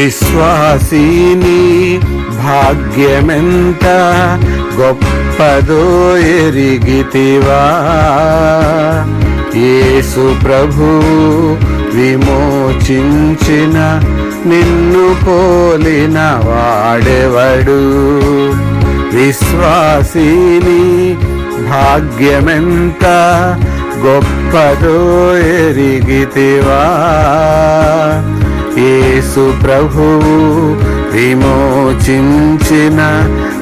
విశ్వాసిని భాగ్యమెంత గొప్పదో ఎరిగితివా. యేసు ప్రభు విమోచించిన నిన్ను పోలిన వాడెవడు. విశ్వాసిని భాగ్యమెంత గొప్పదో ఎరిగితివా. యేసు ప్రభువు విమోచించిన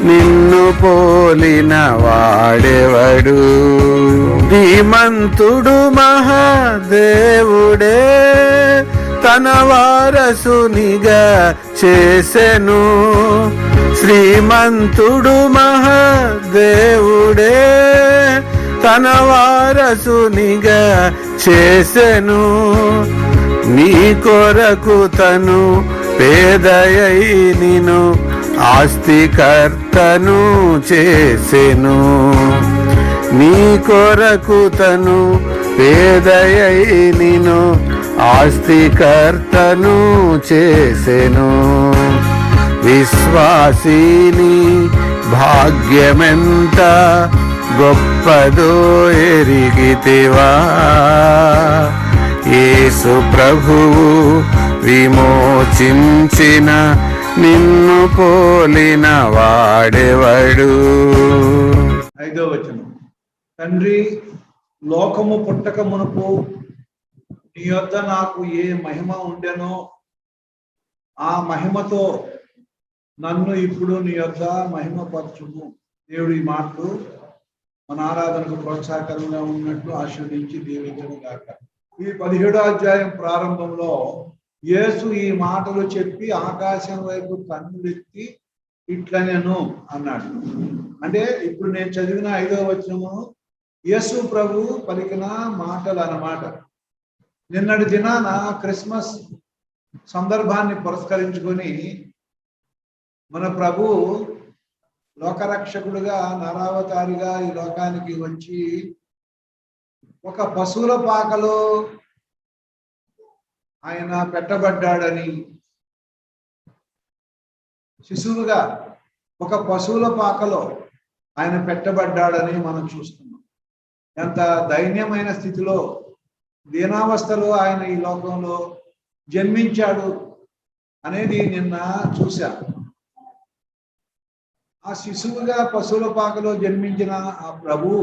నిన్ను పోలిన వాడెవడు. ధీమంతుడు మహాదేవుడే తన వారసునిగా చేసెను. శ్రీమంతుడు మహాదేవుడే తన వారసునిగా చేసెను. నీ కొరకు తను పేదయై నిను ఆస్తికర్తను చేసెను. నీ కొరకు తను పేదయై నిను ఆస్తికర్తను చేసెను. విశ్వాసిని భాగ్యమెంత గొప్పదో ఎరిగితివా. యేసు ప్రభువు విమోచించిన నిన్ను పోలిన వాడెవడు. 5వ వచనం. తండ్రి, లోకము పుట్టక మునుపు నీ యొద్ద నాకు ఏ మహిమ ఉండెనో ఆ మహిమతో నన్ను ఇప్పుడు నీ యొద్ద మహిమపరచుము. దేవుడి మాటలు మన ఆరాధనకు ప్రోత్సాహకరంగా ఉన్నట్లు ఆశీర్వదించి దీవించను గాక. ఈ 17వ అధ్యాయం ప్రారంభంలో యేసు ఈ మాటలు చెప్పి ఆకాశం వైపు కన్నులెత్తి ఇట్లనెను అన్నాడు. అంటే ఇప్పుడు నేను చదివిన 5వ వచనము యేసు ప్రభు పలికిన మాటలు అన్నమాట. నిన్నటి దినాన క్రిస్మస్ సందర్భాన్ని పురస్కరించుకొని మన ప్రభు లోకరక్షకుడుగా నరావతారిగా ఈ లోకానికి వచ్చి ఒక పశువుల పాకలో ఆయన పెట్టబడ్డాడని, శిశువుగా ఒక పశువుల పాకలో ఆయన పెట్టబడ్డాడని మనం చూస్తున్నాం. ఎంత దైన్యమైన స్థితిలో, దీనావస్థలో ఆయన ఈ లోకంలో జన్మించాడు అనేది నిన్న చూశా. ఆ శిశువుగా పశువుల పాకలో జన్మించిన ఆ ప్రభువు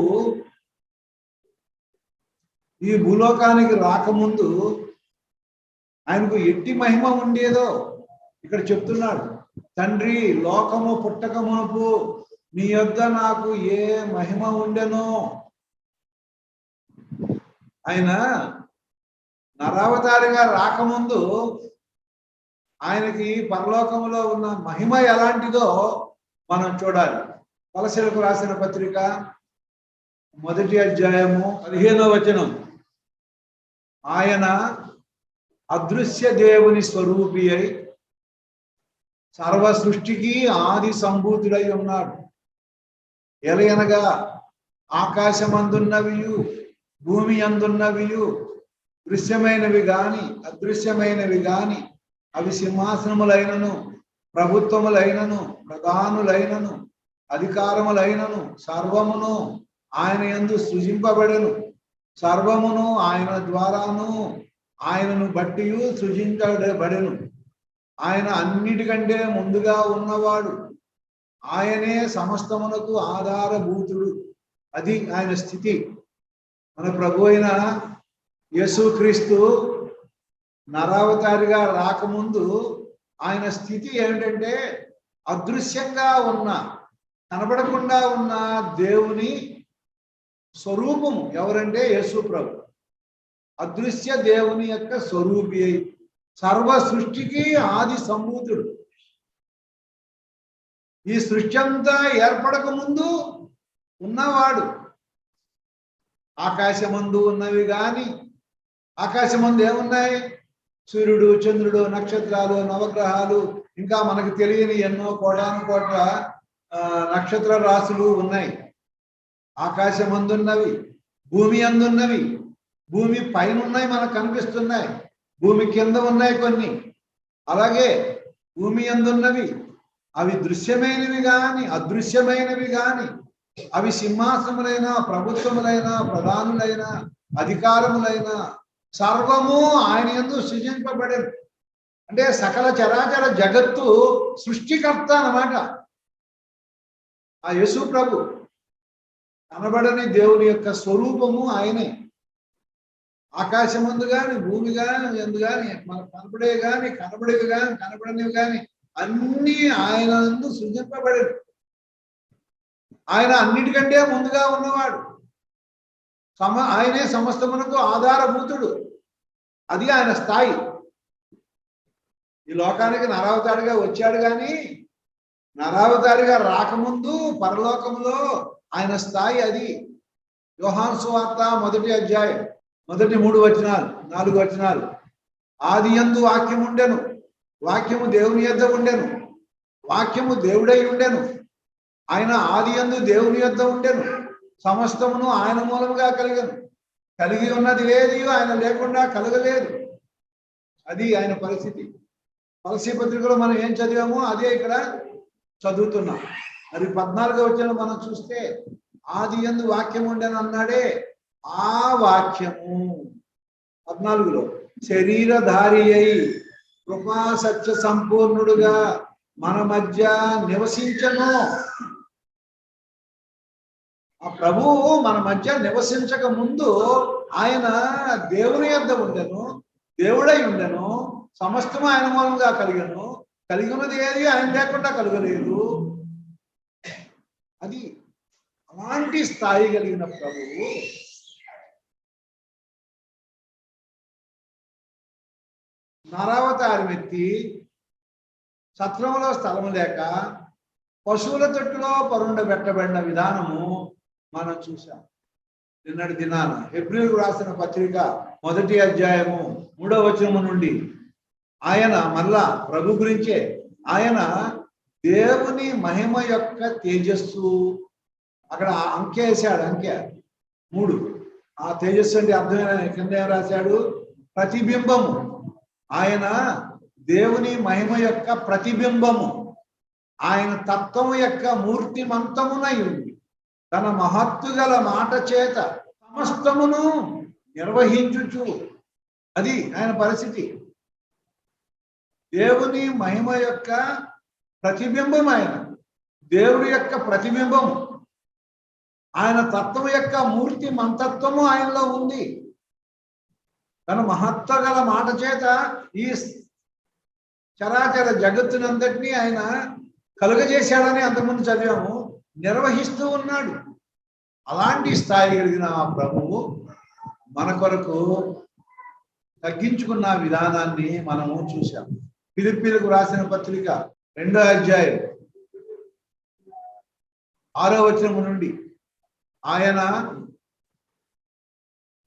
ఈ భూలోకానికి రాకముందు ఆయనకు ఎట్టి మహిమ ఉండేదో ఇక్కడ చెప్తున్నాడు. తండ్రి, లోకము పుట్టక మునుపు నీ యొద్ద నాకు ఏ మహిమ ఉండెనో. ఆయన నరావతారిగా రాకముందు ఆయనకి పరలోకంలో ఉన్న మహిమ ఎలాంటిదో మనం చూడాలి. కొలసీలకు రాసిన పత్రిక 1వ అధ్యాయము 15వ వచనం. ఆయన అదృశ్య దేవుని స్వరూపి అయి సర్వ సృష్టికి ఆది సంభూతుడై ఉన్నాడు. ఎలయనగా ఆకాశమందున్నవియు భూమి అందున్నవియు దృశ్యమైనవి గాని అదృశ్యమైనవి గాని అవి సింహాసనములైనను ప్రభుత్వములైనను ప్రధానులైనను అధికారములైనను సర్వమును ఆయన యందు సృజింపబడెను. సర్వమును ఆయన ద్వారాను ఆయనను బట్టి సృజించబడెను. ఆయన అన్నిటికంటే ముందుగా ఉన్నవాడు. ఆయనే సమస్తమునకు ఆధారభూతుడు. అది ఆయన స్థితి. మన ప్రభు అయిన యేసుక్రీస్తు నరావతారిగా రాకముందు ఆయన స్థితి ఏమిటంటే అదృశ్యంగా ఉన్న, కనబడకుండా ఉన్న దేవుని స్వరూపము. ఎవరంటే యేసు ప్రభు అదృశ్య దేవుని యొక్క స్వరూపి అయి సర్వ సృష్టికి ఆది సంభూతుడు. ఈ సృష్టి అంతా ఏర్పడక ముందు ఉన్నవాడు. ఆకాశమందు ఉన్నవి గాని, ఆకాశమందు ఏమున్నాయి? సూర్యుడు, చంద్రుడు, నక్షత్రాలు, నవగ్రహాలు, ఇంకా మనకు తెలియని ఎన్నో కోటాను కోట్ల నక్షత్ర రాశులు ఉన్నాయి. ఆకాశమందున్నవి, భూమి అందున్నవి, భూమి పైన ఉన్నాయి, మనకు కనిపిస్తున్నాయి, భూమి కింద ఉన్నాయి కొన్ని. అలాగే భూమి అందున్నవి అవి దృశ్యమైనవి గాని అదృశ్యమైనవి గాని, అవి సింహాసనములైన, ప్రభుత్వములైన, ప్రధానులైన, అధికారములైన సర్వము ఆయన యందు సృజింపబడేది. అంటే సకల చరాచర జగత్తు సృష్టికర్త అన్నమాట ఆ యేసు ప్రభు. కనబడని దేవుని యొక్క స్వరూపము ఆయనే. ఆకాశం ముందు గాని, భూమి గాని, ఎందు గాని, మనకు కనబడే గాని, కనబడేవి గాని, కనబడనివి గాని అన్ని ఆయన నందు సృజింపబడేది. ఆయన అన్నిటికంటే ముందుగా ఉన్నవాడు. ఆయనే సమస్తమునకు ఆధారభూతుడు. అది ఆయన స్థాయి. ఈ లోకానికి నరావతారిగా వచ్చాడు కానీ నరావతారిగా రాకముందు పరలోకములో ఆయన స్థాయి అది. యోహాను సువార్త 1వ అధ్యాయం మొదటి 3 వచనాలు 4 వచనాలు. ఆది యందు వాక్యం ఉండెను, వాక్యము దేవుని యొద్ద ఉండెను, వాక్యము దేవుడై ఉండెను, ఆయన ఆది యందు దేవుని యొద్ద ఉండెను, సమస్తమును ఆయన మూలముగా కలిగను, కలిగి ఉన్నది ఏది ఆయన లేకుండా కలగలేదు. అది ఆయన పరిస్థితి. తులసి పత్రికలో మనం ఏం చదివామో అదే ఇక్కడ చదువుతున్నాం. మరి 14వ వచనం మనం చూస్తే ఆది యందు వాక్యం ఉండెను అన్నాడే, ఆ వాక్యము 14లో శరీరధారి అయి కృపా సత్య సంపూర్ణుడుగా మన మధ్య నివసించను. ఆ ప్రభువు మన మధ్య నివసించక ముందు ఆయన దేవుని యొద్ద ఉండెను, దేవుడై ఉండెను, సమస్తము ఆయన మూలంగా కలిగను, కలిగి ఉన్నది ఏది ఆయన లేకుండా కలగలేదు. అది అలాంటి స్థాయి కలిగిన ప్రభువు నరావతారం ఎత్తి సత్రంలో స్థలం లేక పశువుల తొట్టులో పరుండబెట్టబడిన విధానము మనం చూసాం నిన్నటి దినాన. హెబ్రీయులకు రాసిన పత్రిక 1వ అధ్యాయము 3వ వచనము నుండి ఆయన మళ్ళా ప్రభు గురించే, ఆయన దేవుని మహిమ యొక్క తేజస్సు, అక్కడ అంకె వేశాడు, అంకె 3. ఆ తేజస్సు అంటే అర్థమైన కింద ఏం రాశాడు? ప్రతిబింబము. ఆయన దేవుని మహిమ యొక్క ప్రతిబింబము, ఆయన తత్వం యొక్క మూర్తిమంతమునై ఉంది. తన మహత్తు గల మాట చేత సమస్తమును నిర్వహించుచు, అది ఆయన పరిస్థితి. దేవుని మహిమ యొక్క ప్రతిబింబం ఆయన, దేవుడి యొక్క ప్రతిబింబము, ఆయన తత్వం యొక్క మూర్తి మంతత్వము ఆయనలో ఉంది. తన మహత్వ గల మాట చేత ఈ చరాచర జగత్తునంతటినీ ఆయన కలుగజేశాడని అంతకుముందు చదివాము. నిర్వహిస్తూ ఉన్నాడు. అలాంటి స్థాయి కలిగిన ఆ ప్రభువు మన కొరకు తగ్గించుకున్న విధానాన్ని మనము చూసాం. ఫిలిప్పీలకు రాసిన పత్రిక 2వ అధ్యాయం 6వ వచనం నుండి ఆయన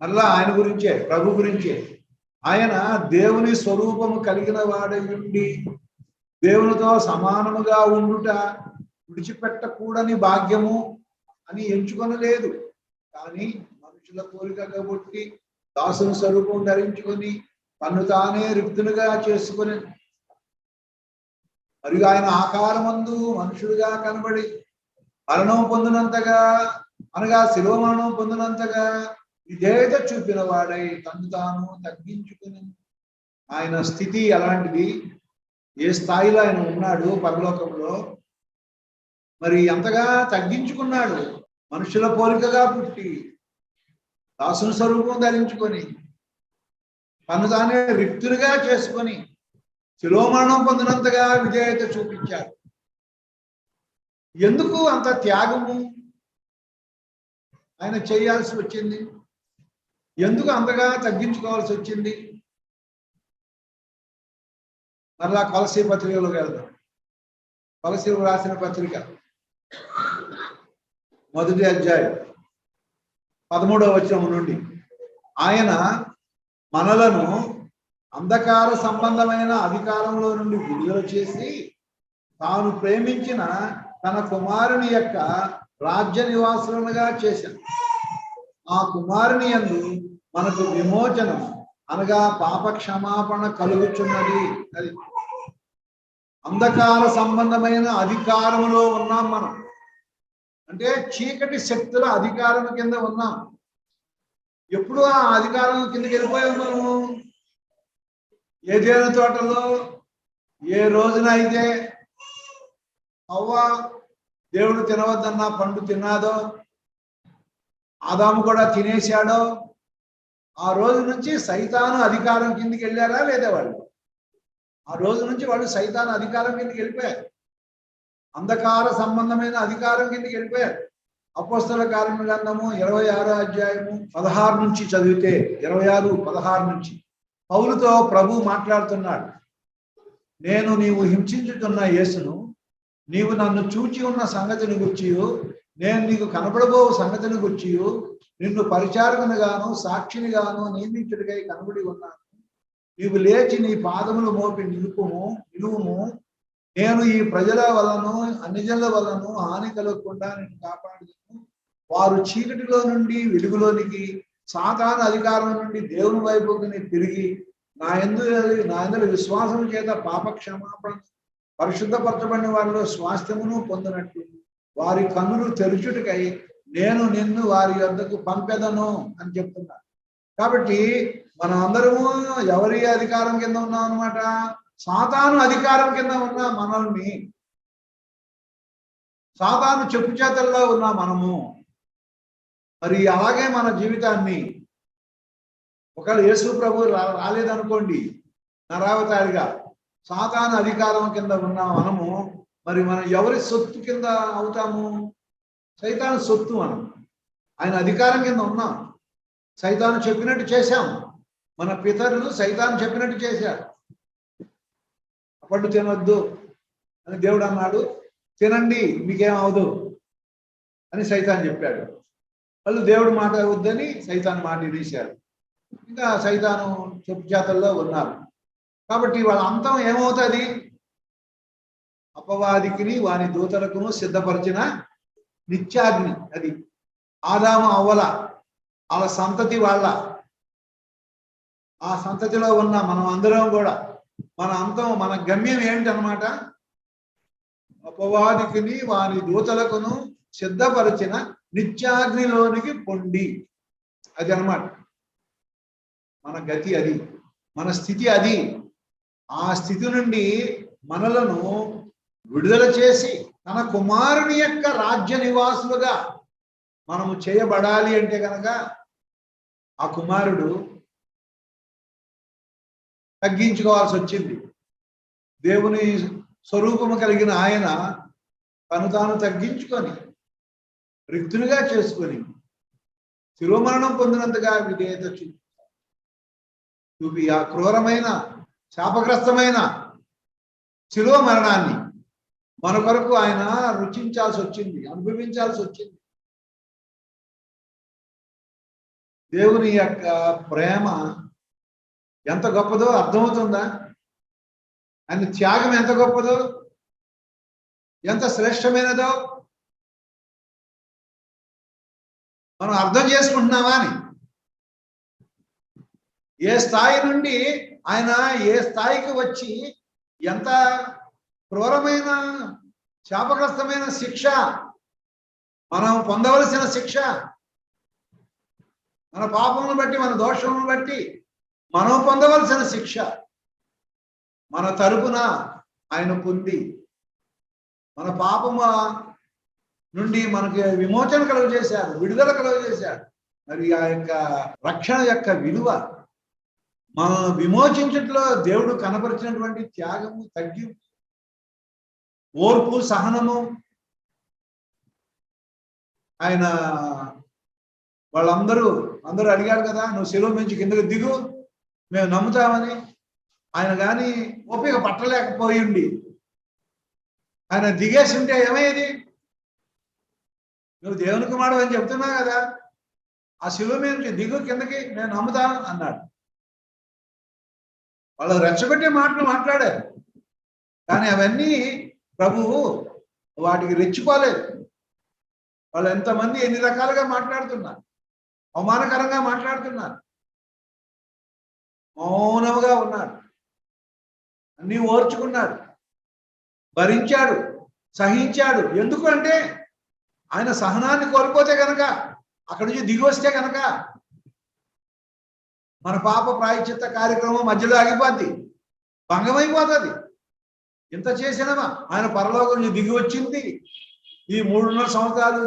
మళ్ళా ఆయన గురించే, ప్రభు గురించే, ఆయన దేవుని స్వరూపము కలిగిన వాడై ఉండి దేవునితో సమానముగా ఉండుట విడిచిపెట్టకూడని భాగ్యము అని ఎంచుకొనలేదు. కానీ మనుషుల కోరిక కాబట్టి దాసుని స్వరూపం ధరించుకొని తన్ను తానే రిక్తునిగా చేసుకుని, మరియు ఆయన ఆకారమందు మనుషుడుగా కనబడి మరణం పొందినంతగా, అనగా శిలువ మరణం పొందినంతగా విధేయత చూపిన వాడై తను తాను తగ్గించుకుని. ఆయన స్థితి అలాంటిది. ఏ స్థాయిలో ఆయన ఉన్నాడు పరలోకంలో, మరి ఎంతగా తగ్గించుకున్నాడు. మనుషుల పోలికగా పుట్టి దాసుని స్వరూపం ధరించుకొని తను తానే రిక్తునిగా చేసుకొని శిలువ మరణం పొందినంతగా విధేయత చూపించాడు. ఎందుకు అంత త్యాగము ఆయన చేయాల్సి వచ్చింది? ఎందుకు అంతగా తగ్గించుకోవాల్సి వచ్చింది? మరలా కొలసీ పత్రికలోకి వెళ్దాం. కొలసీలకు రాసిన పత్రిక 1వ అధ్యాయం 13వ వచనం నుండి ఆయన మనలను అంధకార సంబంధమైన అధికారంలో నుండి విడుదల చేసి తాను ప్రేమించిన తన కుమారుని యొక్క రాజ్య నివాసులుగా చేశాను. ఆ కుమారుని యందు మనకు విమోచనం, అనగా పాప క్షమాపణ కలుగుచున్నది. అది అంధకార సంబంధమైన అధికారములో ఉన్నాం మనం. అంటే చీకటి శక్తుల అధికారం కింద ఉన్నాం. ఎప్పుడు ఆ అధికారం కిందకి వెళ్ళిపోయాం మనము? ఏదైనా తోటలో ఏ రోజున అయితే అవ్వ దేవుడు తినవద్దన్న పండు తిన్నాదో, ఆదాము కూడా తినేశాడో, ఆ రోజు నుంచి సైతాను అధికారం కిందికి వెళ్ళారా లేదా వాళ్ళు? ఆ రోజు నుంచి వాళ్ళు సైతాను అధికారం కిందికి వెళ్ళిపోయారు. అంధకార సంబంధమైన అధికారం కిందికి వెళ్ళిపోయారు. అపోస్తల కార్యముల గ్రంథము 26వ అధ్యాయము 16 నుంచి చదివితే, 26, 16 నుంచి పౌలుతో ప్రభు మాట్లాడుతున్నాడు. నేను నీవు హింసించుతున్న యేసును, నీవు నన్ను చూచి ఉన్న సంగతిని గుర్చియు, నేను నీకు కనబడబో సంగతిని గుర్చియు, నిన్ను పరిచారకునిగాను సాక్షినిగాను నియమించుడికై కనబడి ఉన్నాను. నీవు లేచి నీ పాదములు మోపి నిలువుము. నేను ఈ ప్రజల వలను అన్ని జనుల వలను హాని కలగకుండా నేను కాపాడుతాను. వారు చీకటిలో నుండి వెలుగులోనికి, సాతాను అధికారం నుండి దేవుని వైపుకి తిరిగి నా యందు విశ్వాసం చేత పాప క్షమాపణ పరిశుద్ధపరచబడిన వారిలో స్వాస్థ్యమును పొందినట్టు వారి కన్నులు తెరుచుటకై నేను నిన్ను వారి వద్దకు పంపెదను అని చెప్తున్నారు. కాబట్టి మనం అందరము ఎవరి అధికారం కింద ఉన్నాం అన్నమాట? సాతాను అధికారం కింద ఉన్న మనల్ని, సాతాను చెప్పు చేతల్లో ఉన్న మనము. మరి అలాగే మన జీవితాన్ని ఒకవేళ యేసు ప్రభు రాలేదనుకోండి, నరావతారిగా సాతాను అధికారం కింద ఉన్న మనము, మరి మనం ఎవరి సొత్తు కింద అవుతాము? సైతాను సొత్తు మనం. ఆయన అధికారం కింద ఉన్నాం. సైతాను చెప్పినట్టు చేశాం. మన పితరులు సైతాను చెప్పినట్టు చేశారు. పండు తినొద్దు అని దేవుడు అన్నాడు, తినండి మీకేం అవదు అని సైతాన్ చెప్పాడు. వాళ్ళు దేవుడు మాట వద్దని సైతాన్ మాట తీశారు. ఇంకా సైతాను చెప్పు చేతల్లో ఉన్నారు. కాబట్టి వాళ్ళ అంతం ఏమవుతుంది? అపవాదికిని వాని దూతలకును సిద్ధపరిచిన నిత్యాగ్ని. అది ఆదాము అవ్వల వాళ్ళ సంతతి, వాళ్ళ ఆ సంతతిలో ఉన్న మనం అందరం కూడా మన అంతం, మన గమ్యం ఏంటన్నమాట? అపవాదికిని వాని దూతలకును సిద్ధపరిచిన నిత్యాగ్నిలోనికి పొండి. అది అన్నమాట మన గతి, అది మన స్థితి. అది ఆ స్థితి నుండి మనలను విడుదల చేసి తన కుమారుని యొక్క రాజ్య నివాసులుగా మనము చేయబడాలి అంటే కనుక ఆ కుమారుడు తగ్గించుకోవాల్సి వచ్చింది. దేవుని స్వరూపము కలిగిన ఆయన తను తాను తగ్గించుకొని రిక్తునిగా చేసుకొని శిరోమరణం పొందినంతగా విధేయత చూపి ఆ క్రూరమైన శాపగ్రస్తమైన శిలువ మరణాన్ని మన కొరకు ఆయన రుచించాల్సి వచ్చింది, అనుభవించాల్సి వచ్చింది. దేవుని యొక్క ప్రేమ ఎంత గొప్పదో అర్థమవుతుందా? ఆయన త్యాగం ఎంత గొప్పదో, ఎంత శ్రేష్టమైనదో మనం అర్థం చేసుకుంటున్నామా అని. ఏ స్థాయి నుండి ఆయన ఏ స్థాయికి వచ్చి ఎంత క్రూరమైన శాపగ్రస్తమైన శిక్ష, మనం పొందవలసిన శిక్ష, మన పాపమును బట్టి, మన దోషమును బట్టి మనం పొందవలసిన శిక్ష మన తరపున ఆయన పొంది మన పాపము నుండి మనకి విమోచన కలుగజేశాడు, విడుదల కలుగజేశాడు. మరి ఆ యొక్క రక్షణ యొక్క విలువ, మనం విమోచించట్లో దేవుడు కనపరిచినటువంటి త్యాగము, తగ్గింపు, ఓర్పు, సహనము. ఆయన అందరూ అడిగారు కదా, నువ్వు శిలువ నుంచి కిందకు దిగు, మేము నమ్ముతామని. ఆయన కానీ ఓపిక పట్టలేకపోయింది. ఆయన దిగేసి ఉంటే ఏమయ్యేది? నువ్వు దేవుని కుమారుడు అని చెప్తున్నావు కదా, ఆ శిలువ మీద నుంచి దిగు కిందకి, నేను నమ్ముతాను అన్నాడు. వాళ్ళు రెచ్చగొట్టే మాటలు మాట్లాడారు, కానీ అవన్నీ ప్రభువు వాటికి రెచ్చిపోలేదు. వాళ్ళు ఎంతమంది ఎన్ని రకాలుగా మాట్లాడుతున్నారు, అవమానకరంగా మాట్లాడుతున్నారు, మౌనముగా ఉన్నాడు, అన్నీ ఓర్చుకున్నాడు. భరించాడు, సహించాడు. ఎందుకంటే ఆయన సహనాన్ని కోల్పోతే కనుక, అక్కడి నుంచి దిగి వస్తే కనుక మన పాప ప్రాయశ్చిత్త కార్యక్రమం మధ్యలో ఆగిపోద్ది, భంగమైపోతుంది. ఇంత చేసినా ఆయన పరలోకం నుంచి దిగి వచ్చింది. ఈ 3.5 సంవత్సరాలు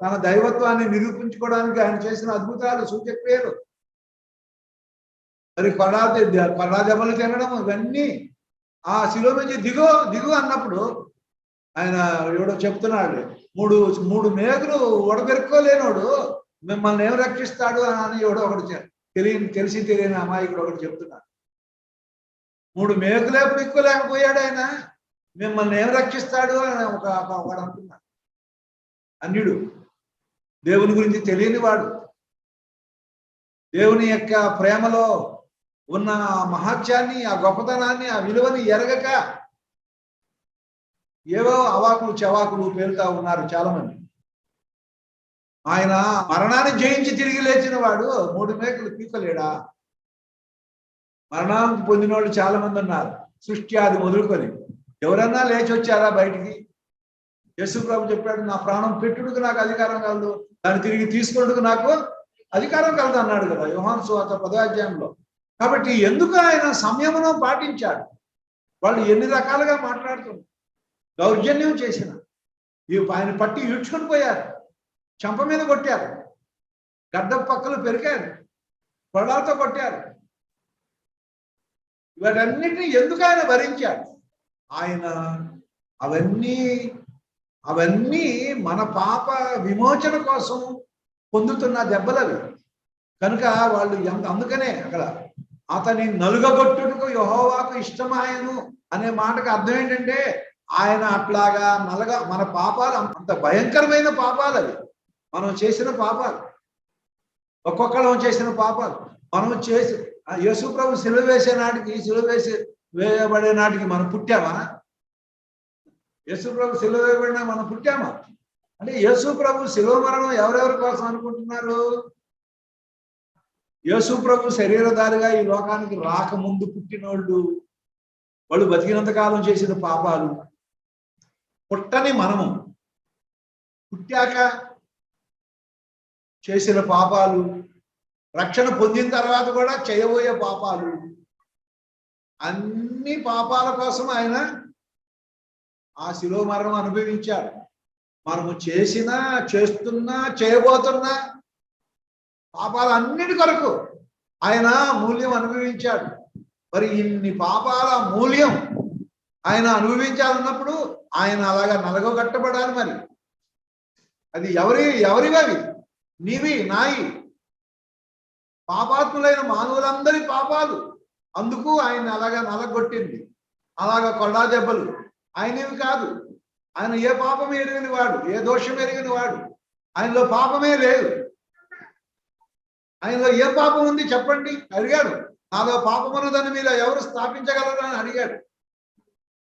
తన దైవత్వాన్ని నిరూపించుకోవడానికి ఆయన చేసిన అద్భుతాలు, సూచక్రియలు, మరి కొడా దెబ్బలు తినడం, ఇవన్నీ ఆ శిలువ నుంచి దిగు అన్నప్పుడు ఆయన ఎవడో చెప్తున్నాడు, మూడు మేకులు ఉడబెరుక్కోలేనోడు మిమ్మల్ని ఏం రక్షిస్తాడు అని ఎవడో ఒకటి తెలిసి తెలియని అమాయకుడు ఒకటి చెప్తున్నాడు. 3 మేకులే పిక్కోలేకపోయాడు ఆయన, మిమ్మల్ని ఏం రక్షిస్తాడు అని ఒకడు అంటున్నాడు. అన్యుడు, దేవుని గురించి తెలియని వాడు, దేవుని యొక్క ప్రేమలో ఉన్న మహత్యాన్ని, ఆ గొప్పతనాన్ని, ఆ విలువని ఎరగక ఏవో అవాకులు చవాకులు పేరుతా ఉన్నారు చాలా మంది. ఆయన మరణాన్ని జయించి తిరిగి లేచిన వాడు 3 మేకులు పీకలేడా? మరణానికి పొందిన వాళ్ళు చాలా మంది ఉన్నారు, సృష్టి ఆది మొదలుకొని. ఎవరన్నా లేచి వచ్చారా బయటికి? యేసు ప్రభు చెప్పాడు, నా ప్రాణం పెట్టుడుకు నాకు అధికారం కలదు, దాన్ని తిరిగి తీసుకుంటూ నాకు అధికారం కలదు అన్నాడు కదా యోహాను సువార్త 10వ అధ్యాయంలో. కాబట్టి ఎందుకు ఆయన సంయమనం పాటించాడు? వాళ్ళు ఎన్ని రకాలుగా మాట్లాడుతున్నారు, దౌర్జన్యం చేసిన, ఆయన పట్టి ఈడ్చుకొని పోయారు, చెంప మీద కొట్టారు, గడ్డ పక్కలు పెరిగారు, పొలాలతో కొట్టారు. వాటన్నిటిని ఎందుకు ఆయన భరించాడు? ఆయన అవన్నీ మన పాప విమోచన కోసం పొందుతున్న దెబ్బలవి కనుక వాళ్ళు అందుకనే అక్కడ అతని నలుగగొట్టుటకు యెహోవాకు ఇష్టమాయను అనే మాటకు అర్థం ఏంటంటే, ఆయన అట్లాగా మన పాపాలు అంత భయంకరమైన పాపాలు అవి, మనం చేసిన పాపాలు, ఒక్కొక్కళ్ళం చేసిన పాపాలు. మనం చేసి యేసు ప్రభు సిలువ వేసే నాటికి, వేయబడే నాటికి మనం పుట్టామా? యేసు ప్రభు సిలువ వేయబడినా మనం పుట్టామా? అంటే యేసు ప్రభు సిలువ మరణం ఎవరెవరి కోసం అనుకుంటున్నారు? యేసు ప్రభు శరీరధారిగా ఈ లోకానికి రాకముందు పుట్టినోళ్ళు, వాళ్ళు బతికినంత కాలం చేసిన పాపాలు, పుట్టని మనము పుట్టాక చేసిన పాపాలు, రక్షణ పొందిన తర్వాత కూడా చేయబోయే పాపాలు, అన్ని పాపాల కోసం ఆయన ఆ శిలువ మరణం అనుభవించాడు. మనము చేసినా, చేస్తున్నా, చేయబోతున్నా పాపాలన్నిటి కొరకు ఆయన మూల్యం అనుభవించాడు. మరి ఇన్ని పాపాల మూల్యం ఆయన అనుభవించాలన్నప్పుడు ఆయన అలాగా నలగొట్టబడాలి. మరి అది ఎవరివి? నీవి, నాయి, పాపాత్ములైన మానవులందరి పాపాలు. అందుకు ఆయన అలాగా నలగొట్టింది, అలాగా కొల్లా దెబ్బలు ఆయనవి కాదు. ఆయన ఏ పాపం ఎరిగిన వాడు, ఏ దోషం ఎరిగిన వాడు, ఆయనలో పాపమే లేదు. ఆయనలో ఏ పాపం ఉంది చెప్పండి అడిగాడు. నాలో పాపం ఉన్నదని మీరు ఎవరు స్థాపించగలరు అని అడిగాడు.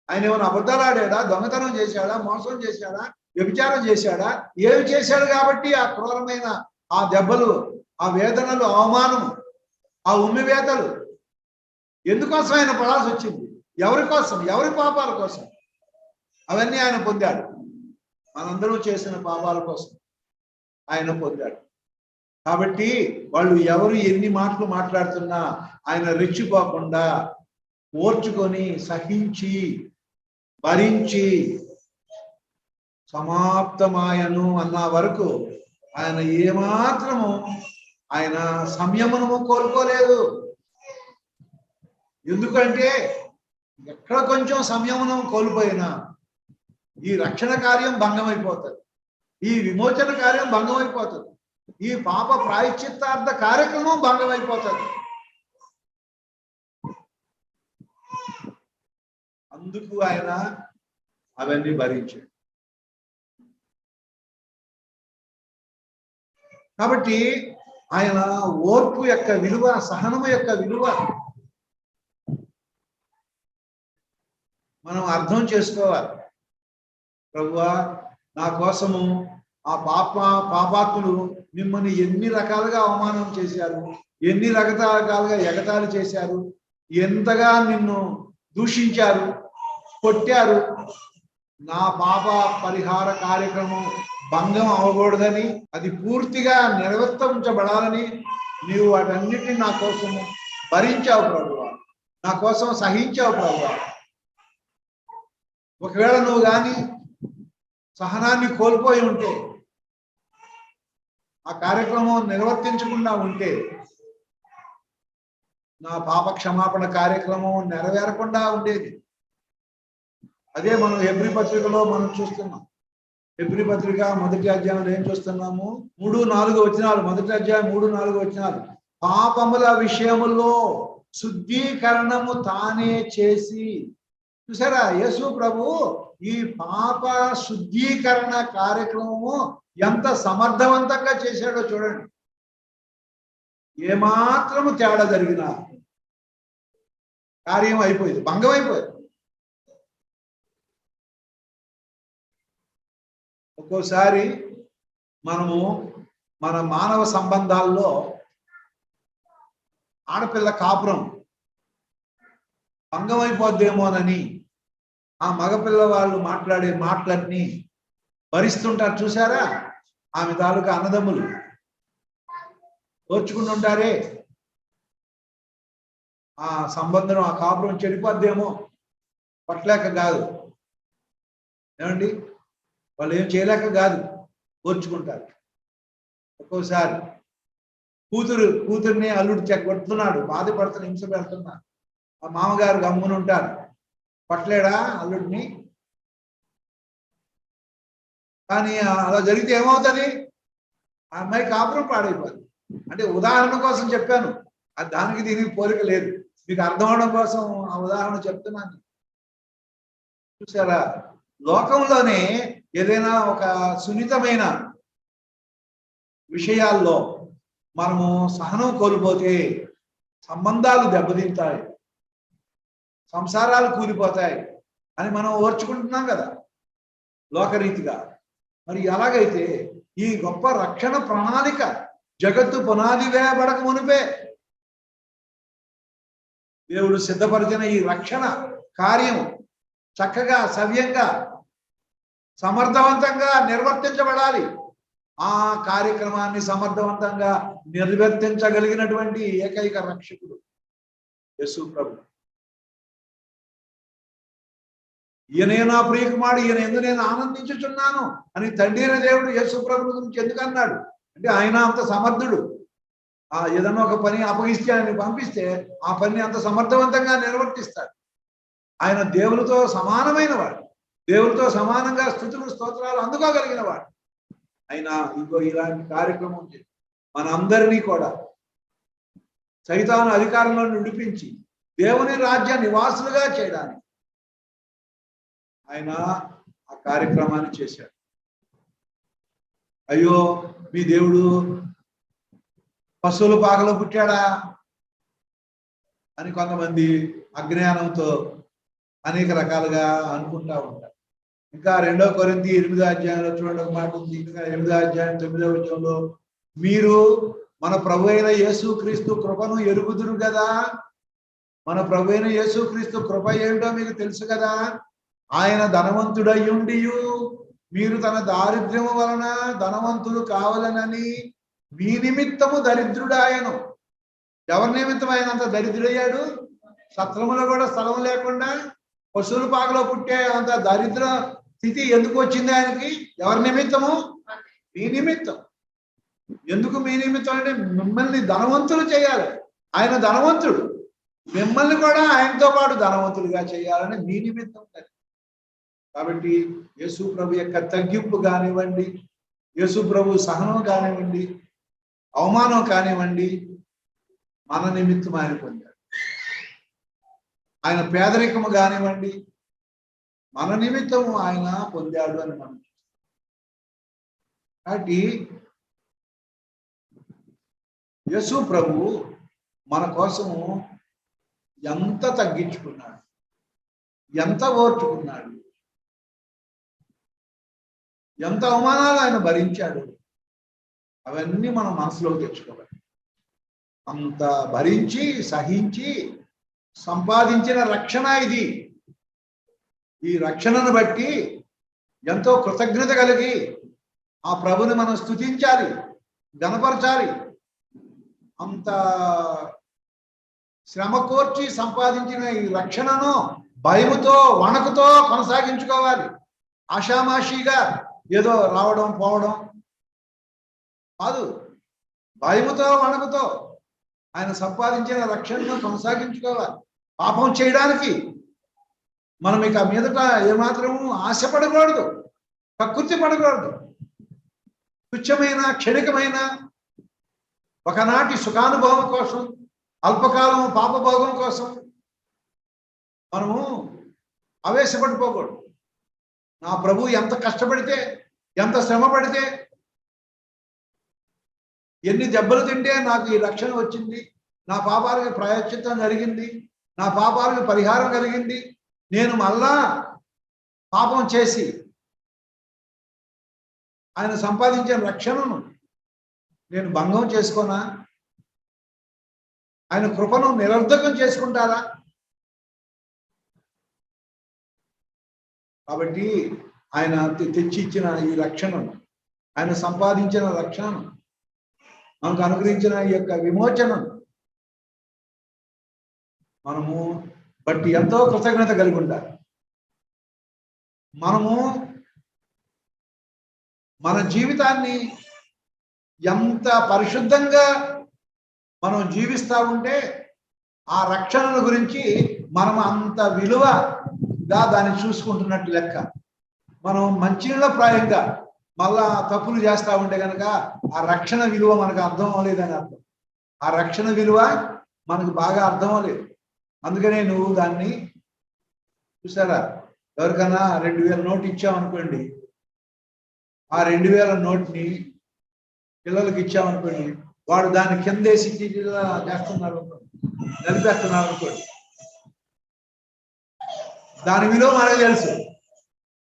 ఆయన ఏమైనా అబద్ధాలు ఆడాడా? దొంగతనం చేశాడా? మోసం చేశాడా? వ్యభిచారం చేశాడా? ఏమి చేశాడు కాబట్టి ఆ క్రూరమైన ఆ దెబ్బలు, ఆ వేదనలు, అవమానం, ఆ ఉమ్మివేతలు ఎందుకోసం ఆయన పడాల్సి వచ్చింది? ఎవరి కోసం? ఎవరి పాపాల కోసం? అవన్నీ ఆయన పొందాడు. మనందరూ చేసిన పాపాల కోసం ఆయన పొందాడు. కాబట్టి వాళ్ళు ఎవరు ఎన్ని మాటలు మాట్లాడుతున్నా ఆయన రెచ్చిపోకుండా ఓర్చుకొని, సహించి, భరించి సమాప్తమాయను అన్న వరకు ఆయన ఏమాత్రము ఆయన సంయమనము కోల్పోలేదు. ఎందుకంటే ఎక్కడ కొంచెం సంయమనం కోల్పోయినా ఈ రక్షణ కార్యం భంగమైపోతుంది, ఈ విమోచన కార్యం భంగమైపోతుంది, ఈ పాప ప్రాయశ్చిత్తార్థ కార్యక్రమం భంగమైపోతుంది. అందుకు ఆయన అవన్నీ భరించాడు. కాబట్టి ఆయన ఓర్పు యొక్క విలువ, సహనము యొక్క విలువ మనం అర్థం చేసుకోవాలి. ప్రభువా, నా కోసము ఆ పాపాత్ములు మిమ్మల్ని ఎన్ని రకాలుగా అవమానం చేశారు, ఎన్ని రకరకాలుగా ఎగతాళి చేశారు, ఎంతగా నిన్ను దూషించారు, కొట్టారు, నా పాప పరిహార కార్యక్రమం భంగం అవ్వకూడదని, అది పూర్తిగా నిర్వర్తించబడాలని నీవు వాటన్నిటిని నా కోసం భరించావు ప్రభువా, నా కోసం సహించావు ప్రభువా. ఒకవేళ నువ్వు కానీ సహనాన్ని కోల్పోయి ఉంటే, ఆ కార్యక్రమం నిర్వర్తించకుండా ఉంటే, నా పాప క్షమాపణ కార్యక్రమం నెరవేరకుండా ఉండేది. అదే మనం హెబ్రీ పత్రికలో మనం చూస్తున్నాం. హెబ్రీ పత్రిక 1వ అధ్యాయంలో ఏం చూస్తున్నాము? 3-4 వచనాలు. 1వ అధ్యాయం 3-4 వచనాలు. పాపముల విషయములో శుద్ధీకరణము తానే చేసి, చూసారా యేసు ప్రభు ఈ పాప శుద్ధీకరణ కార్యక్రమము ఎంత సమర్థవంతంగా చేశాడో చూడండి. ఏమాత్రము తేడా జరిగినా కార్యం అయిపోయింది, భంగం అయిపోయింది. ఒక్కోసారి మనము మన మానవ సంబంధాల్లో ఆడపిల్ల కాపురం భంగం అయిపోద్దేమోనని ఆ మగపిల్ల వాళ్ళు మాట్లాడే మాటలన్నీ భరిస్తుంటారు. చూసారా? ఆమె తాలూకా అన్నదమ్ములు ఓర్చుకుంటుంటారే, ఆ సంబంధం ఆ కాపురం చెడిపోద్దేమో పట్టలేక కాదు, ఏమండి, వాళ్ళు ఏం చేయలేక కాదు, ఓర్చుకుంటారు. ఒక్కోసారి కూతుర్ని అల్లుడు కొడుతున్నాడు, బాధపడుతున్న, హింస పెడుతున్నాడు, ఆ మామగారు గమ్మున ఉంటారు, పట్టలేడా అల్లుడిని. కానీ అలా జరిగితే ఏమవుతుంది? ఆ అమ్మాయి కాపురం పాడైపోతుంది. అంటే ఉదాహరణ కోసం చెప్పాను, దానికి దీనికి పోలిక లేదు, మీకు అర్థం అవడం కోసం ఆ ఉదాహరణ చెప్తున్నాను. చూసారా? లోకంలోనే ఏదైనా ఒక సున్నితమైన విషయాల్లో మనము సహనం కోల్పోతే సంబంధాలు దెబ్బతింటాయి, సంసారాలు కూలిపోతాయి అని మనం ఓర్చుకుంటున్నాం కదా లోకరీతిగా. మరి ఎలాగైతే ఈ గొప్ప రక్షణ ప్రణాళిక జగత్తు పునాది వేయబడక మునిపే దేవుడు సిద్ధపరిచిన ఈ రక్షణ కార్యం చక్కగా సవ్యంగా సమర్థవంతంగా నిర్వర్తించబడాలి. ఆ కార్యక్రమాన్ని సమర్థవంతంగా నిర్వర్తించగలిగినటువంటి ఏకైక రక్షకుడు యేసు ప్రభు. ఈయనే నా ప్రియకుమారుడు, ఈయన ఎందుకు నేను ఆనందించుచున్నాను అని తండ్రి అయిన దేవుడు యేసు ప్రభు గురించి ఎందుకు అన్నాడు అంటే, ఆయన అంత సమర్థుడు. ఏదన్నా ఒక పని అప్పగిస్తే, ఆయన పంపిస్తే ఆ పని అంత సమర్థవంతంగా నిర్వర్తిస్తాడు. ఆయన దేవునితో సమానమైన వాడు, దేవునితో సమానంగా స్తుతులు స్తోత్రాలు అందుకోగలిగిన వాడు. అయినా ఇంకో ఇలాంటి కార్యక్రమం మనందరినీ కూడా సైతాను అధికారంలో విడిపించి దేవుని రాజ్య నివాసులుగా చేయడానికి ఆయన ఆ కార్యక్రమాన్ని చేశాడు. అయ్యో, మీ దేవుడు పశువుల పాకలో పుట్టాడా అని కొంతమంది అజ్ఞానంతో అనేక రకాలుగా అనుకుంటా ఉంటారు. ఇంకా 2 కొరింథీ 8వ అధ్యాయంలో చూడండి, ఒక మాట ఉంది. ఇంకా 8వ అధ్యాయం 9వ వచనంలో, మీరు మన ప్రభు అయిన యేసు క్రీస్తు కృపను ఎరుగుదురు కదా. మన ప్రభు అయిన యేసు క్రీస్తు కృప ఏమిటో మీకు తెలుసు కదా. ఆయన ధనవంతుడయ్యుండియు మీరు తన దారిద్ర్యము వలన ధనవంతులు కావాలనని మీ నిమిత్తము దరిద్రుడాయను. ఎవరి నిమిత్తం ఆయన అంత దరిద్రుడయ్యాడు? సత్రములో కూడా స్థలం లేకుండా పశువుల పాకలో పుట్టే అంత దరిద్ర స్థితి ఎందుకు వచ్చింది ఆయనకి? ఎవరి నిమిత్తము? మీ నిమిత్తం. ఎందుకు మీ నిమిత్తం అంటే, మిమ్మల్ని ధనవంతులు చేయాలి. ఆయన ధనవంతుడు, మిమ్మల్ని కూడా ఆయనతో పాటు ధనవంతులుగా చేయాలని మీ నిమిత్తం. కాబట్టి యేసు ప్రభు యొక్క తగ్గింపు కానివ్వండి, యేసు ప్రభు సహనం కానివ్వండి, అవమానం కానివ్వండి, మన నిమిత్తం ఆయన పొందాడు. ఆయన పేదరికము కానివ్వండి, మన నిమిత్తము ఆయన పొందాడు అని మనం చూస్తాం. కాబట్టి యేసు ప్రభు మన కోసము ఎంత తగ్గించుకున్నాడు, ఎంత ఓర్చుకున్నాడు, ఎంత అవమానాలు ఆయన భరించాడు, అవన్నీ మనం మనసులోకి తెచ్చుకోవాలి. అంత భరించి సహించి సంపాదించిన రక్షణ ఇది. ఈ రక్షణను బట్టి ఎంతో కృతజ్ఞత కలిగి ఆ ప్రభుని మనం స్తుతించాలి, గణపరచాలి. అంత శ్రమ కోర్చి సంపాదించిన ఈ రక్షణను భయముతో వణకుతో కొనసాగించుకోవాలి. ఆషామాషిగా ఏదో రావడం పోవడం కాదు, భయముతో వణకుతో ఆయన సంపాదించిన రక్షణను కొనసాగించుకోవాలి. పాపం చేయడానికి మనం ఇక మీదట ఏమాత్రము ఆశపడకూడదు, ప్రకృతి పడకూడదు. తుచ్చమైన క్షణికమైన ఒకనాటి సుఖానుభవం కోసం, అల్పకాలం పాపభోగం కోసం మనము ఆవేశపడిపోకూడదు. నా ప్రభు ఎంత కష్టపడితే, ఎంత శ్రమ పడితే, ఎన్ని దెబ్బలు తింటే నాకు ఈ రక్షణ వచ్చింది, నా పాపాలకు ప్రాయశ్చిత్తం జరిగింది, నా పాపాలకు పరిహారం కలిగింది, నేను మళ్ళా పాపం చేసి ఆయన సంపాదించిన రక్షణను నేను భంగం చేసుకోనా? ఆయన కృపను నిరర్ధకం చేసుకుంటారా? కాబట్టి ఆయన తెచ్చి ఇచ్చిన ఈ రక్షణను, ఆయన సంపాదించిన రక్షణను, మనకు అనుగ్రహించిన ఈ యొక్క విమోచనను మనము బట్టి ఎంతో కృతజ్ఞత కలిగి ఉండాలి. మనము మన జీవితాన్ని ఎంత పరిశుద్ధంగా మనం జీవిస్తూ ఉంటే ఆ రక్షణల గురించి మనం అంత విలువగా దాన్ని చూసుకుంటున్నట్టు లెక్క. మనం మంచినీళ్ళ ప్రాయంగా మళ్ళా తప్పులు చేస్తూ ఉంటే కనుక ఆ రక్షణ విలువ మనకు అర్థం అవ్వలేదని అర్థం. ఆ రక్షణ విలువ మనకు బాగా అర్థం అవ్వలేదు. అందుకనే నువ్వు దాన్ని చూసారా, ఎవరికైనా 2000 నోటు ఇచ్చామనుకోండి, ఆ 2000 నోట్ని పిల్లలకి ఇచ్చామనుకోండి, వాడు దాన్ని కిందేసి చేస్తున్నారు అనుకోండి, నలిపేస్తున్నారు అనుకోండి, దాని విలువ మనకు తెలుసు,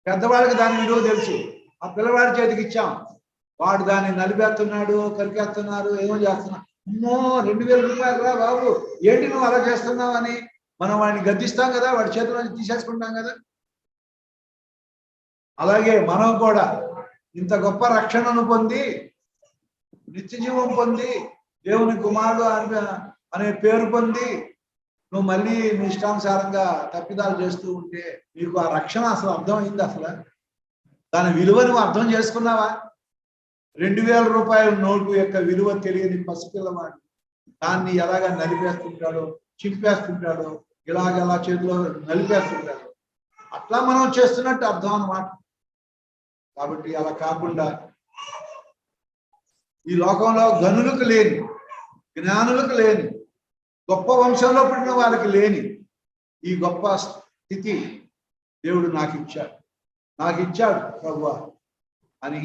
పెద్దవాళ్ళకి దాని విలువ తెలుసు. ఆ పిల్లవాడి చేతికి ఇచ్చాం, వాడు దాన్ని నలిపేస్తున్నాడు, కరికేస్తున్నారు, ఏమో చేస్తున్నాడు. అమ్మో 2000 రూపాయలు రా బాబు, ఏంటి నువ్వు అలా చేస్తున్నావు అని మనం వాడిని గద్దిస్తాం కదా, వాడి చేతిలో తీసేసుకుంటాం కదా. అలాగే మనం కూడా ఇంత గొప్ప రక్షణను పొంది, నిత్య జీవం పొంది, దేవుని కుమారుడు అనే పేరు పొంది, నువ్వు మళ్ళీ నీ ఇష్టానుసారంగా తప్పిదాలు చేస్తూ ఉంటే నీకు ఆ రక్షణ అసలు అర్థమైంది? అసలు దాని విలువ నువ్వు అర్థం చేసుకున్నావా? 2000 రూపాయల నోటు యొక్క విలువ తెలియని పసిపిల్లవాడు దాన్ని ఎలాగ నలిపేస్తుంటాడో, చింపేస్తుంటాడో, ఇలాగెలా చేతిలో నలిపేస్తుంటాడో, అట్లా మనం చేస్తున్నట్టు అర్థం అన్నమాట. కాబట్టి అలా కాకుండా ఈ లోకంలో గనులకు లేని, జ్ఞానులకు లేని, గొప్ప వంశంలో పుట్టిన వారికి లేని ఈ గొప్ప స్థితి దేవుడు నాకు ఇచ్చాడు ప్రభువా అని.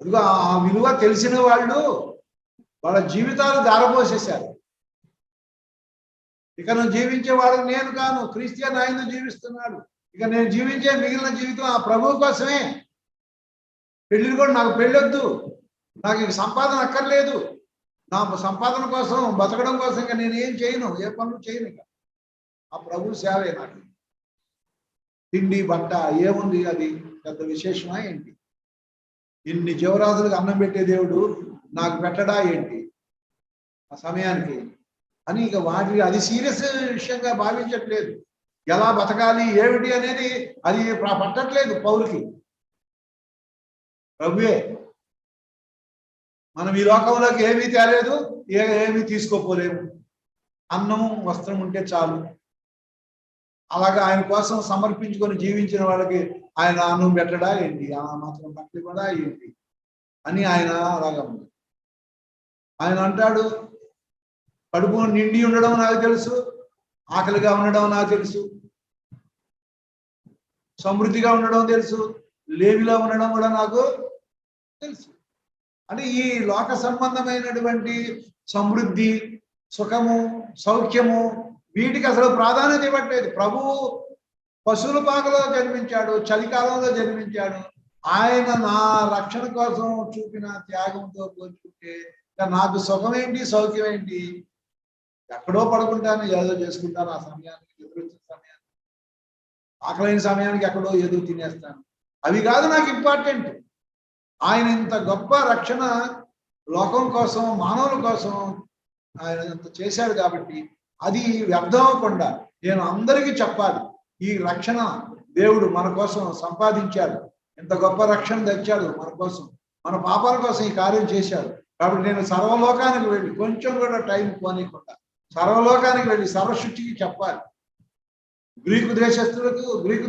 అదిగో ఆ విలువ తెలిసిన వాళ్ళు వాళ్ళ జీవితాలు దారపోసేశారు. ఇక నువ్వు జీవించే వాడు నేను కాను, క్రీస్తు ఆయన జీవిస్తున్నాడు. ఇక నేను జీవించే మిగిలిన జీవితం ఆ ప్రభువు కోసమే. పెళ్ళిళ్ళు కూడా నాకు పెళ్ళొద్దు, నాకు ఇక సంపాదన అక్కర్లేదు, నా సంపాదన కోసం బతకడం కోసం ఇక నేను ఏం చేయను, ఏ పనులు చేయను. ఇక ఆ ప్రభు సేవే నాకు. తిండి బట్ట ఏముంది, అది పెద్ద విశేషమా ఏంటి? ఇన్ని జీవరాశులకు అన్నం పెట్టే దేవుడు నాకు పెట్టడా ఏంటి ఆ సమయానికి అని ఇక వాటి అది సీరియస్ విషయంగా భావించట్లేదు. ఎలా బతకాలి ఏమిటి అనేది అది పట్టట్లేదు పౌరుకి. ప్రభువే మనం ఈ లోకంలోకి ఏమీ తేలేదు, ఏమీ తీసుకోపోలేము. అన్నము వస్త్రం ఉంటే చాలు. అలాగా ఆయన కోసం సమర్పించుకొని జీవించిన వాళ్ళకి ఆయన అన్నం పెట్టడా ఏంటి, ఆ మాత్రం బట్టలు కూడా ఏంటి అని ఆయన అలాగా ఉంది. ఆయన అంటాడు, కడుపు నిండి ఉండడం నాకు తెలుసు, ఆకలిగా ఉండడం నాకు తెలుసు, సమృద్ధిగా ఉండడం తెలుసు, లేమిలో ఉండడం కూడా నాకు తెలుసు అని. ఈ లోక సంబంధమైనటువంటి సమృద్ధి, సుఖము, సౌఖ్యము వీటికి అసలు ప్రాధాన్యత ఇవ్వట్లేదు. ప్రభువు పశువుల పాకలో జన్మించాడు, చలికాలంలో జన్మించాడు. ఆయన నా రక్షణ కోసం చూపిన త్యాగంతో పోల్చుకుంటే నాకు సుఖమేంటి, సౌఖ్యం ఏంటి? ఎక్కడో పడుకుంటాను, ఏదో చేసుకుంటాను, ఆ సమయానికి ఎదురొచ్చిన సమయానికి, ఆకలైన సమయానికి ఎక్కడో ఏదో తినేస్తాను. అవి కాదు నాకు ఇంపార్టెంట్. ఆయన ఇంత గొప్ప రక్షణ లోకం కోసం, మానవుల కోసం ఆయన ఇంత చేశాడు కాబట్టి అది వ్యర్థం అవ్వకుండా నేను అందరికీ చెప్పాలి. ఈ రక్షణ దేవుడు మన కోసం సంపాదించాడు, ఇంత గొప్ప రక్షణ తెచ్చాడు మన కోసం, మన పాపాల కోసం ఈ కార్యం చేశాడు. కాబట్టి నేను సర్వలోకానికి వెళ్ళి, కొంచెం కూడా టైం పోనీయకుండా సర్వలోకానికి వెళ్ళి సర్వసృష్టికి చెప్పాలి. గ్రీకు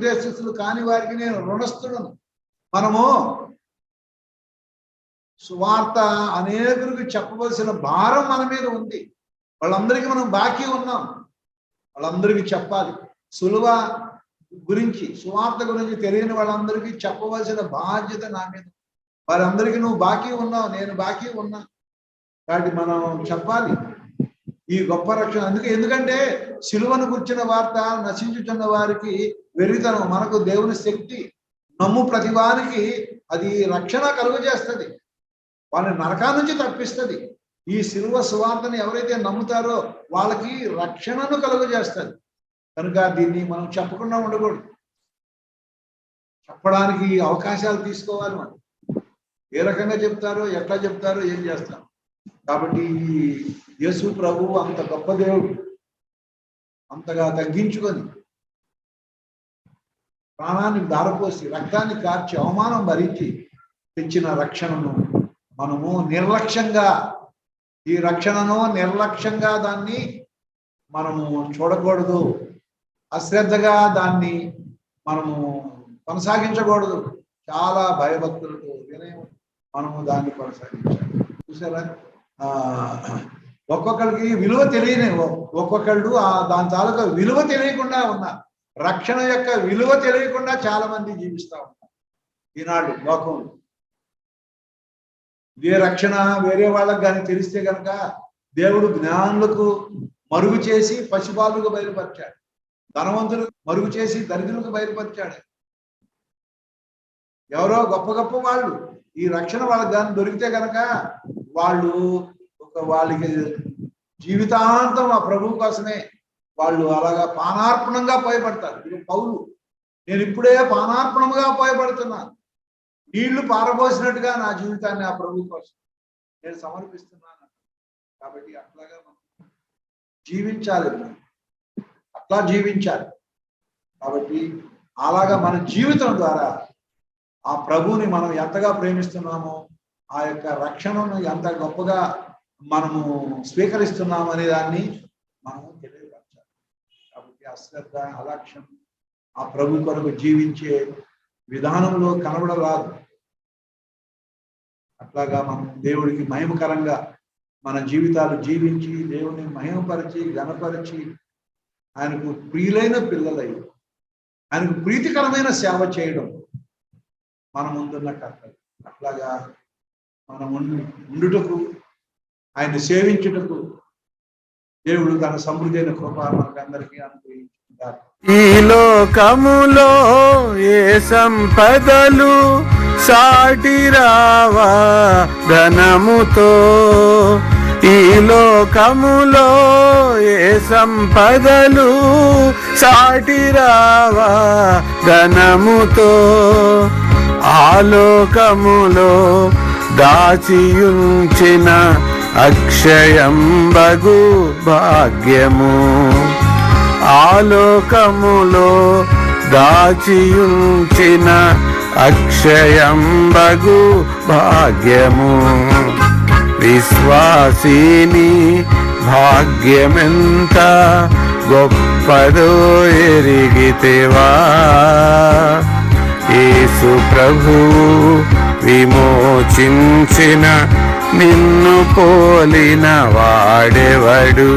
దేశస్తులు కాని వారికి నేను రుణస్థుడను. మనము సువార్త అనేకులకు చెప్పవలసిన భారం మన మీద ఉంది. వాళ్ళందరికీ మనం బాకీ ఉన్నాం, వాళ్ళందరికీ చెప్పాలి. సువార్త గురించి తెలియని వాళ్ళందరికీ చెప్పవలసిన బాధ్యత నా మీద. వారందరికీ నువ్వు బాకీ ఉన్నావు, నేను బాకీ ఉన్నా. కాబట్టి మనం చెప్పాలి ఈ గొప్ప రక్షణ. ఎందుకంటే సిలువను గుర్చిన వార్త నశించుచున్న వారికి వెర్రితనం, మనకు దేవుని శక్తి. నమ్ము ప్రతి వారికి అది రక్షణ కలుగజేస్తుంది, వాళ్ళని నరకా నుంచి తప్పిస్తుంది. ఈ సిలువ సువార్తని ఎవరైతే నమ్ముతారో వాళ్ళకి రక్షణను కలుగజేస్తుంది. కనుక దీన్ని మనం చెప్పకుండా ఉండకూడదు, చెప్పడానికి అవకాశాలు తీసుకోవాలి. మనం ఏ రకంగా చెప్తారో, ఎట్లా చెప్తారో, ఏం చేస్తాం. కాబట్టి యేసు ప్రభువు అంత గొప్ప దేవుడు, అంతగా తగ్గించుకొని ప్రాణాన్ని దారపోసి రక్తాన్ని కార్చి అవమానం భరించి తెచ్చిన రక్షణను మనము నిర్లక్ష్యంగా, ఈ రక్షణను నిర్లక్ష్యంగా దాన్ని మనము చూడకూడదు, అశ్రద్ధగా దాన్ని మనము కొనసాగించకూడదు. చాలా భయభక్తులతో వినయం మనము దాన్ని కొనసాగించాలి. చూసారా, ఒక్కొక్కరికి విలువ తెలియని, ఒక్కొక్కళ్ళు దాని తాలూకా విలువ తెలియకుండా ఉన్నారు. రక్షణ యొక్క విలువ తెలియకుండా చాలా మంది జీవిస్తూ ఉన్నారు ఈనాడు లోకంలో. ఇదే రక్షణ వేరే వాళ్ళకి కానీ తెలిస్తే కనుక దేవుడు జ్ఞానులకు మరుగు చేసి పసిబాలుగా బయలుపరిచాడు, ధనవంతులకు మరుగు చేసి దరిద్రులకు బయలుపరిచాడు. ఎవరో గొప్ప గొప్ప వాళ్ళు ఈ రక్షణ వాళ్ళకి కానీ దొరికితే కనుక వాళ్ళకి జీవితాంతం ఆ ప్రభువు కోసమే వాళ్ళు అలాగా పానార్పణంగా పోయబడతారు. ఇది పౌలు, నేను ఇప్పుడే పానార్పణంగా పోయబడుతున్నాను, నీళ్లు పారబోసినట్టుగా నా జీవితాన్ని ఆ ప్రభువు కోసం నేను సమర్పిస్తున్నాను. కాబట్టి అట్లాగా మనం జీవించాలి, అట్లా జీవించాలి. కాబట్టి అలాగా మన జీవితం ద్వారా ఆ ప్రభువుని మనం ఎంతగా ప్రేమిస్తున్నామో, ఆ యొక్క రక్షణను ఎంత గొప్పగా మనము స్వీకరిస్తున్నాము అనే దాన్ని మనము తెలియపరచాలి. కాబట్టి అశ్రద్ధ, అలక్ష్యం ఆ ప్రభు కొరకు జీవించే విధానంలో కనబడరాదు. అట్లాగా మనం దేవుడికి మహిమకరంగా మన జీవితాలు జీవించి దేవుని మహిమపరిచి ఘనపరిచి ఆయనకు ప్రియులైన పిల్లలై ఆయనకు ప్రీతికరమైన సేవ చేయడం మన ముందున్న కర్తవ్యం. అట్లాగా మనం ఉండుటకు, ఆయన సేవించుటకు దేవుడు తన సమృద్ధి అయిన కృప మనకందరికీ అనుగ్రహించుకుంటారు. ఈ లోకములో ఏ సంపదలు సాటి రావా ధనముతో, ఈ లోకములో ఏ సంపదలు సాటి రావా ధనముతో, ఆలోకములో దాచియుంచిన అక్షయంబగు భాగ్యము, ఆలోకములో దాచియుంచిన అక్షయంబగు భాగ్యము, విశ్వాసిని భాగ్యమెంత గొప్పదో ఎరిగితేవా, యేసు ప్రభువు విమోచించిన నిన్ను పోలిన వాడెవడు.